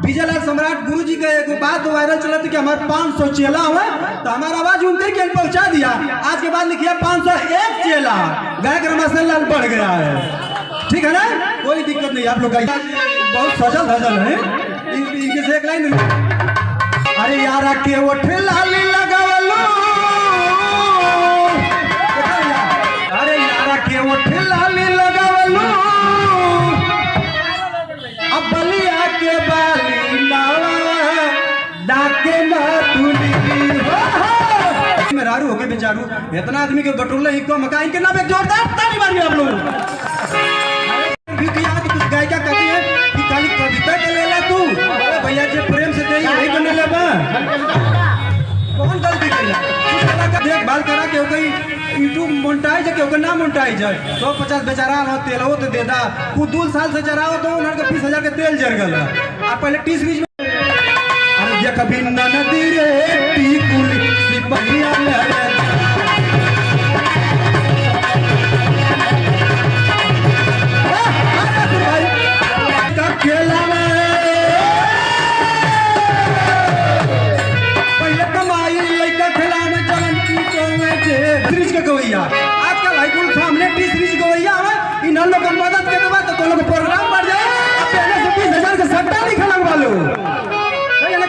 विजयलाल सम्राट गुरु जी का एक बात वायरल चला था कि हमारे 500 चेला हुआ तो हमारा आवाज उनके के पहुंचा दिया। आज के बाद लिखिए 501 चेला, गायक रमाशंकर लाल बढ़ गया है। ठीक है ना, कोई दिक्कत नहीं। आप लोग का बहुत सजल धजल है। इनके से एक लाइन, अरे यारा के ओठ लाली लगावलो, अरे यारा के ओठ लाली लगावलो, अब बलिया के बाली नावा डाके मातुली मेहरारू हो गए बेचारू। इतना आदमी के बटोले ही को मकान के नाम एक जोरदार ताली मारिए आप लोग। कुछ गायिका कहती है कि खाली कविता के ले ला तू, अरे भैया जे प्रेम से दे यही करने ले बा कौन गलती करी। देखभाल करा के कोई यूट्यूब मोनेटाइज है के ना मोनेटाइज है। 150 बेचारा हो तेल हो तो दे दा, कुछ 2 साल से चराओ तो उन्हें 20,000 के तेल जर गल। आप पहले 30 बीच में अरे ये कभी नदी रे टीकुली सिपहिया ले खेला पहले कमाई लड़का खेला में चलन गवैया। आजकल हाईकुल सामने 20 गवैया है। इन लोग मदद के बाद तो लोग